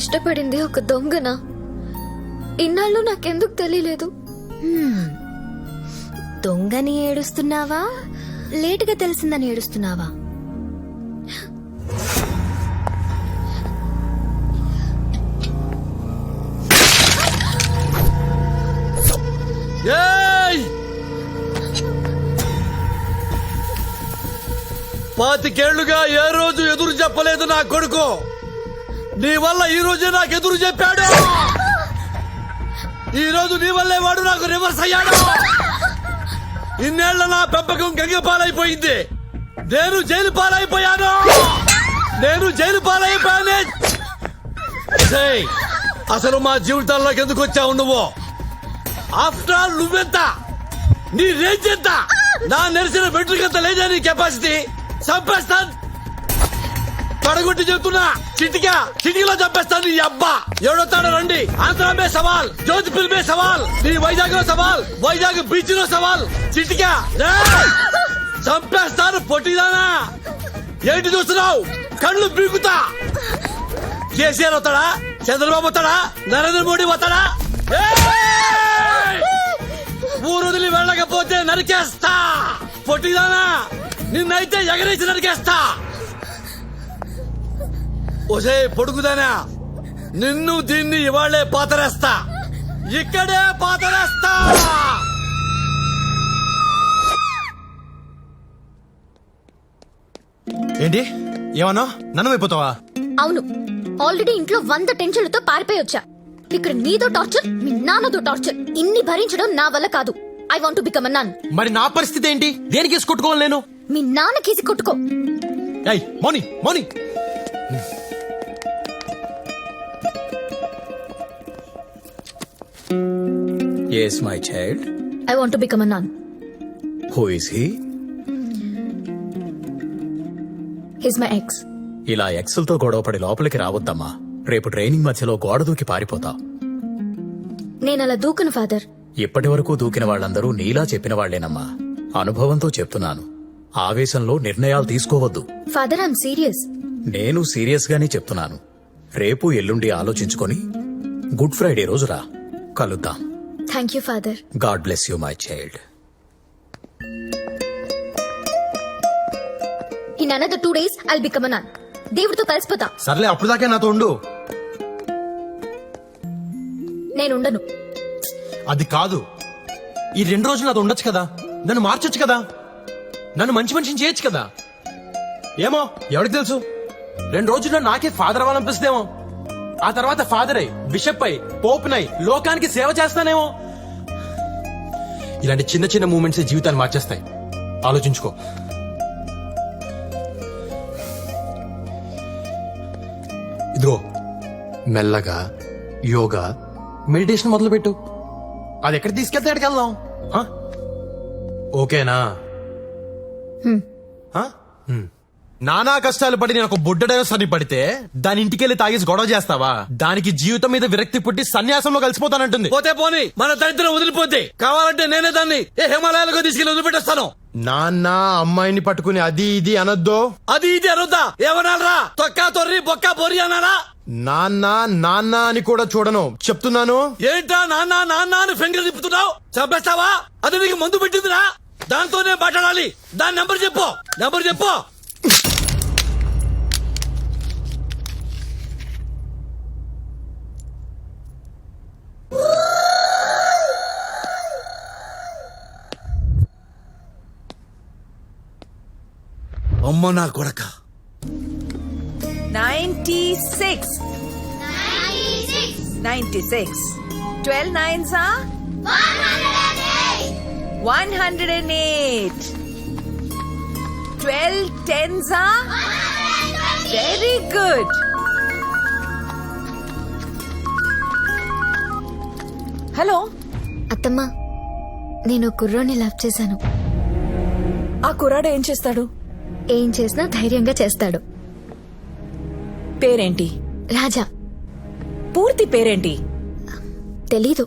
ఇష్టపడింది ఒక దొంగనా? ఇన్నాళ్ళు నాకెందుకు తెలియలేదు? దొంగని ఏడుస్తున్నావా, లేటుగా తెలిసిందని ఏడుస్తున్నావా? పాతికేళ్లుగా ఏ రోజు ఎదురు చెప్పలేదు నా కొడుకు. నీ వల్ల ఈ రోజే నాకు ఎదురు చెప్పాడు. ఈ రోజు నీ వల్లే వాడు నాకు రివర్స్ అయ్యాడు. ఇన్నేళ్ల నా పెంపకం గంగ పాలైపోయింది. నేను జైలు పాలైపోయాను. అసలు మా జీవితాల్లోకి ఎందుకు వచ్చావు నువ్వు? ఆఫ్టర్ ఆల్ నువ్వెంత, నీ రేంజ్ ఎంత? నా నెరిసిన వెంట్రుకంత లేదా నీ కెపాసిటీ? చంపేస్తాను, తడగొట్టి చెప్తున్నా. చిటికలో చంపేస్తాను. నీ అబ్బా ఎవడొస్తాడో రండి. ఆంధ్ర మే సవాల్, జోధ్పూర్ మే సవాల్, నీ వైజాగ్ లో సవాల్, వైజాగ్ బీచ్ లో సవాల్. చిటికా చంపేస్తాను. పొట్టిదానా ఏంటి చూస్తున్నావు? కళ్ళు పీకుతా. కేసీఆర్ వస్తాడా? చంద్రబాబు వస్తాడా? నరేంద్ర మోడీ వస్తాడా? ఊరు వదిలి వెళ్ళకపోతే నరికేస్తా. పొట్టిదానా నిన్నైతే ఎగరేసి నరికేస్తా. ఒసే పొడుగుదానా, నిన్ను దీన్ని ఇవాళ్లే పాతరేస్తా. ఇక్కడే పాతరేస్తా. ఏంటి ఏమన్నా? నన్ను అయిపోతావా? అవును, ఆల్రెడీ ఇంట్లో 100 టెన్షన్లతో పారిపోయి వచ్చా. ఇక్కడ నీతో టార్చర్, మీ నాన్నతో టార్చర్. ఇన్ని భరించడం నా వల్ల కాదు. I want to become a nun. మరి నా పరిస్థితి ఏంటి? దేనికి వేసి కొట్టుకోవాలి నేను? మీ నాన్న కేసి కొట్టుకో. మోని Yes, my child. I want to become a nun. Who is he? He's my ex. ఇలా ఎక్స్లతో గొడవపడి లోపలికి రావద్దమ్మా. రేపు ట్రైనింగ్ మధ్యలో గోడ దూకి పారిపోతావు. నేనలా దూకను ఫాదర్. ఇప్పటి వరకు దూకిన వాళ్ళందరూ నీలా చెప్పిన వాళ్లేనమ్మా. అనుభవంతో చెప్తున్నాను. ఆవేశంలో నిర్ణయాలు తీసుకోవద్దు. Father, I'm serious. నేను సీరియస్ గానే చెప్తున్నాను. రేపు ఎల్లుండి ఆలోచించుకొని గుడ్ ఫ్రైడే రోజు రా, కలుద్దాం. Thank you father. God bless you my child. In another 2 days I'll become a nun. దేవుడితో కలిసిపోతా. సర్లే, అప్పుడు దాకా నాతో ఉండు. నేనుండను. అది కాదు, ఈ 2 రోజులు నాతో ఉండొచ్చు కదా. నన్ను మార్చొచ్చు కదా. నన్ను మంచి మనిషిని చేయొచ్చు కదా. ఏమో, ఎవరికి తెలుసు? 2 రోజుల్లో నాకే ఫాదర్ అవ్వాలనిపిస్తేమో. ఆ తర్వాత ఫాదర్ అయి, బిషప్ అయి, పోప్ నై లోకానికి సేవ చేస్తానేమో. ఇలాంటి చిన్న చిన్న మూమెంట్స్ జీవితాన్ని మార్చేస్తాయి. ఆలోచించుకో. ఇదిగో, మెల్లగా యోగా, మెడిటేషన్ మొదలుపెట్టు. అది ఎక్కడ తీసుకెళ్తే ఎక్కడికి వెళ్దాం. ఓకేనా? నానా కష్టాలు పడి నేను ఒక బుడ్డడైనా సరి పడితే దాని ఇంటికెళ్ళి తాగేసి గొడవ చేస్తావా? దానికి జీవితం మీద విరక్తి పుట్టి సన్యాసంలో కలిసిపోతానంటుంది. పోతే పోని, మన దరిద్రం వదిలిపోతే కావాలంటే నేనే దాన్ని హిమాలయాలకు తీసుకెళ్లి వదిలిపెట్టేస్తాను. నాన్న అమ్మాయిని పట్టుకుని అది ఇది అనొద్దు. అది ఇది అనొద్దా? ఏమనాలరా? తొక్కా తొర్రి బొక్కా బొరి అనాలా? నాన్న నాన్న అని కూడా చూడను, చెప్తున్నాను. ఏంటా నాన్న నాన్న అని ఫింగర్ తిప్పుతున్నావు? చంపేస్తావా? అది నీకు మందు పెట్టిందిరా. దాంతోనే మాట్లాడాలి. దాని నెంబర్ చెప్పు. అమ్మ నా కొడక. 96. 12 9s are 108. 12 10s are very good. Hello అత్తమ్మా, నేను కుర్రోని లవ్ చేశాను. ఆ కుర్రాడు ఏం చేస్తాడు? ఏం చేసినా ధైర్యంగా చేస్తాడు. పేరేంటి? రాజా. పూర్తి పేరేంటి? తెలీదు.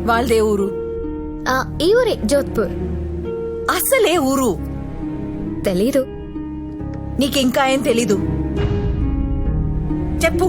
వాళ్ళదే ఊరు? ఈ ఊరే, జోధ్పూర్. అసలే ఊరు తెలీదు. నీకింకా ఏం తెలీదు? చెప్పు.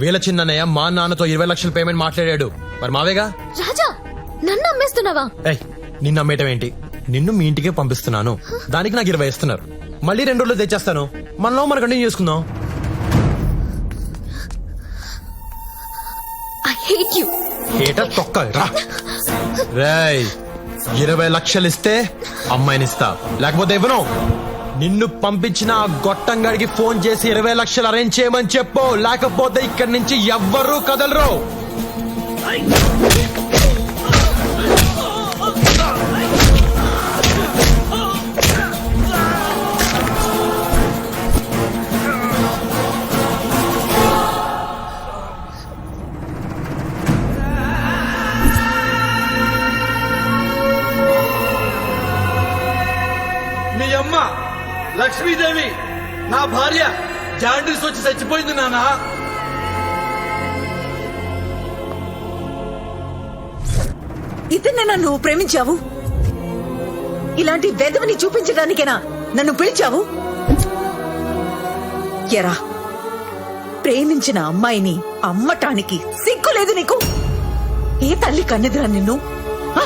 వీళ్ళ చిన్నయ్య మా నాన్నతో 20 లక్షల పేమెంట్ మాట్లాడాడు. మరి మావేగా. రాజా నన్ను అమ్మేస్తున్నావా? ఏయ్, నిన్ను అమ్మేయటం ఏంటి? నిన్ను మీ ఇంటికే పంపిస్తున్నాను. దానికి నాకు 20 ఇస్తున్నారు. మళ్ళీ 2 రోజులు తెచ్చేస్తాను. మనలో మనం కంటిన్యూ చేసుకుందాం. I hate you. ఏటా తొక్క రా. రేయ్, 20 లక్షలు ఇస్తే అమ్మాయినిస్తా, లేకపోతే ఇవ్వను. నిన్ను పంపించిన ఆ గొట్టంగాడికి ఫోన్ చేసి 20 లక్షలు అరేంజ్ చేయమని చెప్పు, లేకపోతే ఇక్కడి నుంచి ఎవ్వరూ కదలరు. మీ అమ్మ లక్ష్మీదేవి నా భార్య జాండీస్ వచ్చి చచ్చిపోయింది నానా. ఇతన్నేనా నువ్వు ప్రేమించావు? ఇలాంటి వెధవని చూపించడానికేనా నన్ను పిలిచావు? ఎరా, ప్రేమించిన అమ్మాయిని అమ్మటానికి సిగ్గులేదు నీకు? ఏ తల్లి కన్నెదురా నిన్ను? ఆ?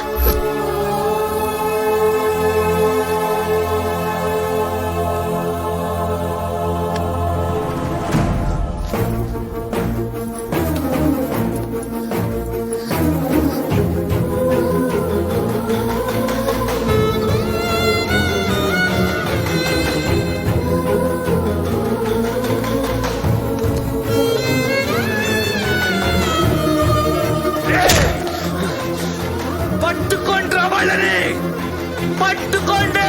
పట్టుకోండి రా వాళ్ళని, పట్టుకోండి.